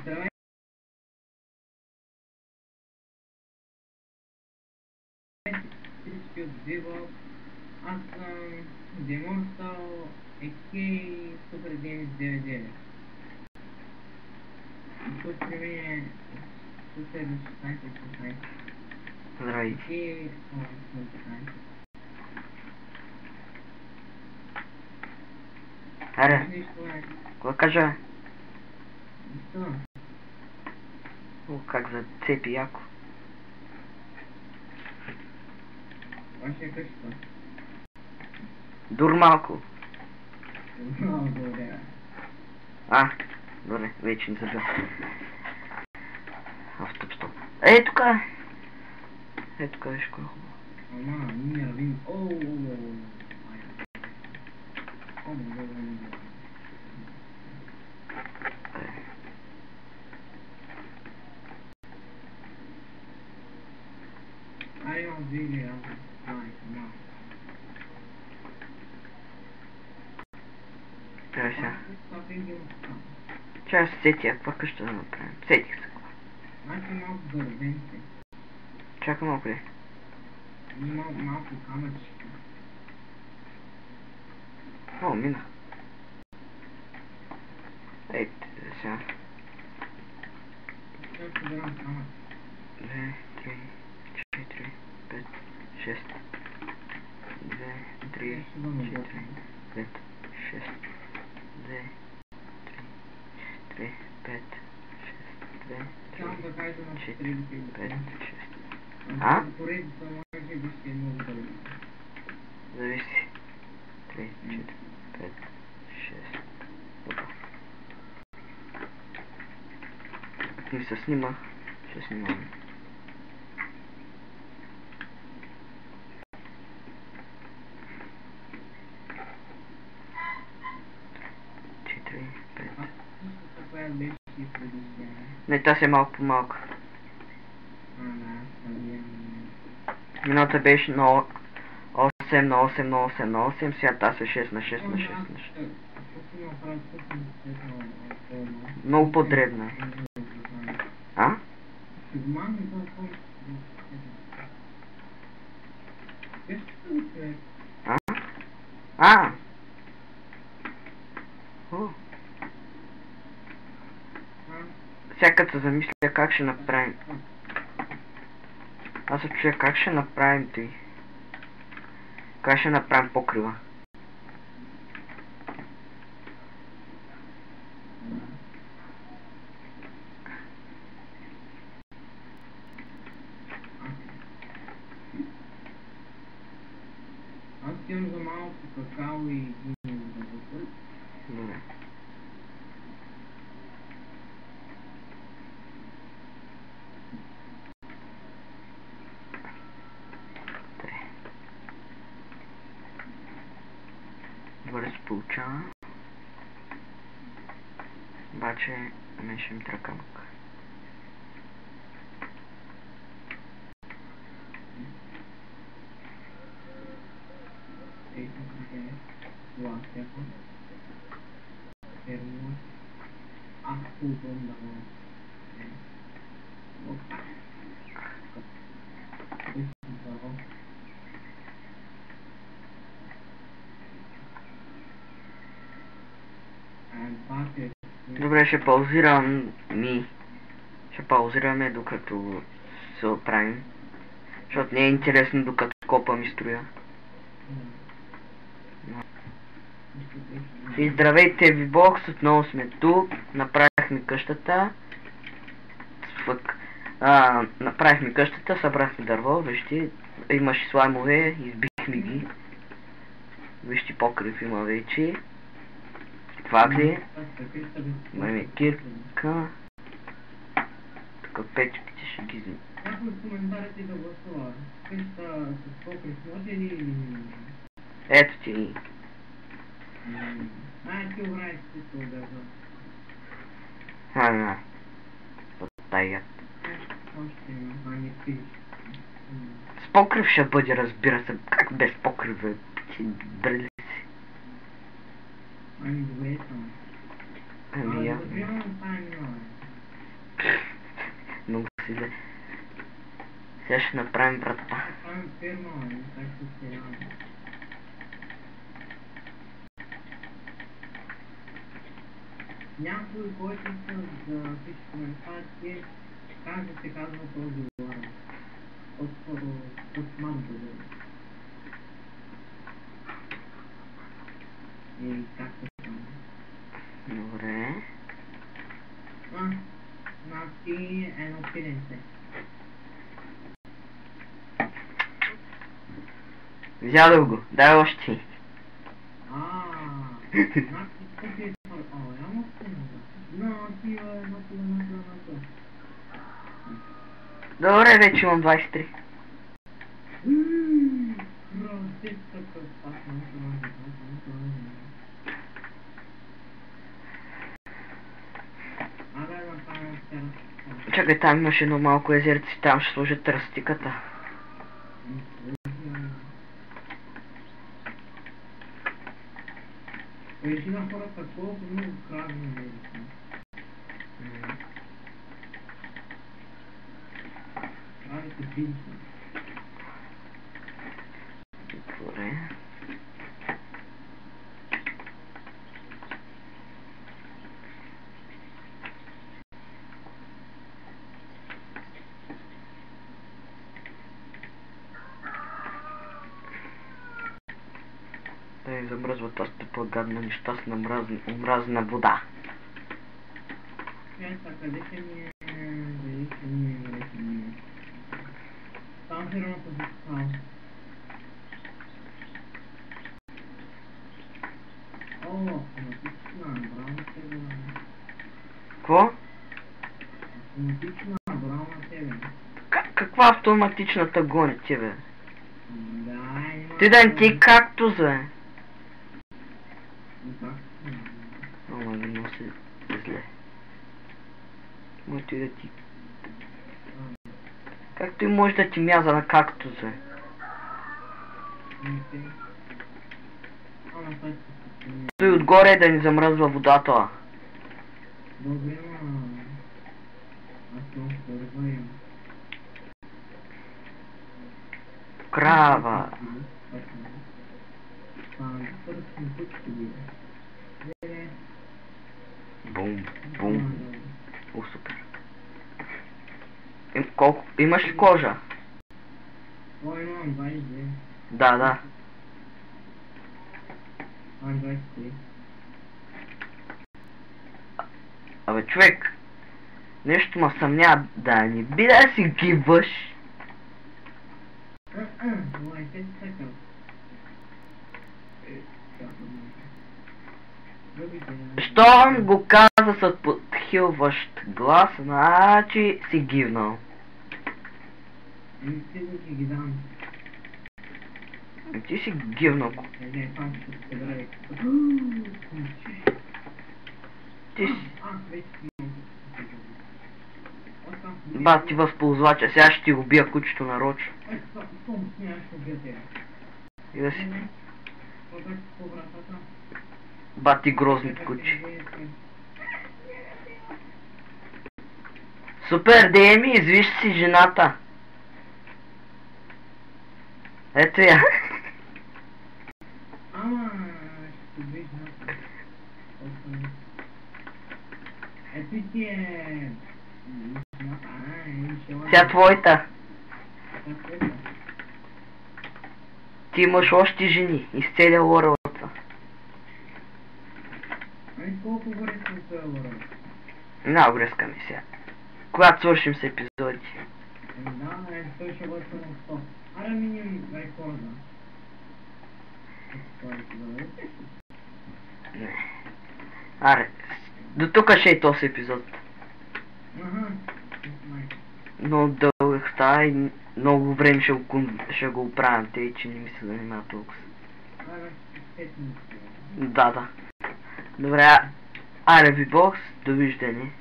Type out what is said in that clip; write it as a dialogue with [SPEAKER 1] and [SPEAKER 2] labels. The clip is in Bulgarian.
[SPEAKER 1] Здравейте, всички от Vivo. Аз съм Демонстал AK Super Games 99. И тук при мен е Super 16.
[SPEAKER 2] Здравейте.
[SPEAKER 1] И 16.
[SPEAKER 2] Аре,
[SPEAKER 1] Нищо е.
[SPEAKER 2] какво кажа?
[SPEAKER 1] Нищо.
[SPEAKER 2] О, как зацепи яко.
[SPEAKER 1] Вашия къща.
[SPEAKER 2] Дур малко.
[SPEAKER 1] Много добре.
[SPEAKER 2] Добре, вече не забил. Стоп. Ей, тук е! Ей, тук виж кой е хубаво.
[SPEAKER 1] Ама, ние равим. Ай, имам двигай, аз знам.
[SPEAKER 2] Чакай сега.
[SPEAKER 1] Това пенги има там.
[SPEAKER 2] Чакай се сетя, каква къща да направим? Сетих се.
[SPEAKER 1] Значи малко дървенце.
[SPEAKER 2] Чакай малко ли.
[SPEAKER 1] Има малко камъчета.
[SPEAKER 2] О, минах. Ей, сега.
[SPEAKER 1] Сега събирам камък.
[SPEAKER 2] 2, 3, 4, 5, 6. 2, 3, 4, 5, 6. 2, 3, 5, 6, 2,
[SPEAKER 1] Само да кажа на
[SPEAKER 2] 4,
[SPEAKER 1] 4,
[SPEAKER 2] 5, 6.
[SPEAKER 1] А? Поредица може би ще е много дълго.
[SPEAKER 2] Зависи. 3, 4, 5, 6. Опа. Как не се снима, ще снимаме.
[SPEAKER 1] Каква беше и преди сега?
[SPEAKER 2] Не, тази е малко по-малко. Миналата беше на 8 на 8 на 8 на 8, сега тази е 6 на 6 на 6 на 6. Много по-дребна е. А? Сега като се замисля как ще направим. Аз се чуя как ще направим ти. Как ще направим покрива.
[SPEAKER 1] Аз имам за малко какао и гуми да вътре.
[SPEAKER 2] Добре. Добре се получава. Обаче мен ще ми трябва камък. Добре, ще паузирам Ще паузираме докато се оправим. Защото не е интересно докато копам и строя. И здравейте, VBOX, отново сме тук. Направихме къщата. Направихме къщата, събрахме дърво, вижте. Имаше слаймове, избихме ги. Вижте, покрив има вече. Вагли. Имаме кирка. Тук печките ще ги взим.
[SPEAKER 1] Някой в коментарите да гласува. Къща с покрив може ли или не?
[SPEAKER 2] Ето ти.
[SPEAKER 1] Ти обраеш чисто държа.
[SPEAKER 2] От тая.
[SPEAKER 1] Още има, не пиш.
[SPEAKER 2] С покрив ще бъде, разбира се. Как без покрив, бе? Брали си.
[SPEAKER 1] Добре там.
[SPEAKER 2] Я.
[SPEAKER 1] Примерно това е минало.
[SPEAKER 2] Сега ще направим врата.
[SPEAKER 1] Правим ферма, не както се няма. Някой, който иска да пише коментарите, как да се казва този лора. По-скоро Осман да бъде. И как се казва?
[SPEAKER 2] Добре.
[SPEAKER 1] Значи едно пиленце.
[SPEAKER 2] Взядох го. Дай още.
[SPEAKER 1] Значи тук е... Няма стена. На.
[SPEAKER 2] Добре, вече имам 23. Чакай, там имаше едно малко езерци, там ще сложат тръстиката.
[SPEAKER 1] Вижи на хората колко много крави не са. Кравите били са.
[SPEAKER 2] Добре. Да ни замръзва тази тъпа гадна нещастна мразна вода.
[SPEAKER 1] Къде ще ми е... Там фермата за скал. Автоматична, браво на тебе.
[SPEAKER 2] Какво?
[SPEAKER 1] Автоматична, браво на тебе.
[SPEAKER 2] Каква автоматичната гони тебе?
[SPEAKER 1] Да, има...
[SPEAKER 2] Ти да не ти както зле. Ама ги носи зле. Моето и да ти... Как той може да ти мяза на кактуса? Той отгоре да ни замръзва водата.
[SPEAKER 1] Добре,
[SPEAKER 2] Крава. Бум, бум. О, супер. Колко? Имаш ли кожа?
[SPEAKER 1] О, имам 22.
[SPEAKER 2] Да.
[SPEAKER 1] Имам 23.
[SPEAKER 2] Абе, човек, нещо ма съмня да не би да си гибваш.
[SPEAKER 1] Ой, те си така.
[SPEAKER 2] Щом го каза с подхилващ глас, значи си гивнал.
[SPEAKER 1] Ти го ги дам.
[SPEAKER 2] Ти си гивнал.
[SPEAKER 1] Там ще се драй.
[SPEAKER 2] Ти си...
[SPEAKER 1] Вече
[SPEAKER 2] Ба, ти възползвача, сега ще ти убия кучето нарочно. И да си... Ба, ти грозни куче. Супер, Деми, извиж си жената. Ето я.
[SPEAKER 1] Ама, ще виж жената. Ето ти е...
[SPEAKER 2] Сега твоята. Ти имаш още жени, из целия лорелата.
[SPEAKER 1] Ами колко горе съм това лорел?
[SPEAKER 2] На, обрезкаме сега. Когато свършим с епизоди.
[SPEAKER 1] Да, той ще бъде на 100. Аре миним рекорда.
[SPEAKER 2] Не. Аре, до тук ще е този епизод. Много дълъг става и много време ще го оправям, тъй че не ми се занимава толкова. Да. Добре, аре ви бокс, довиждане.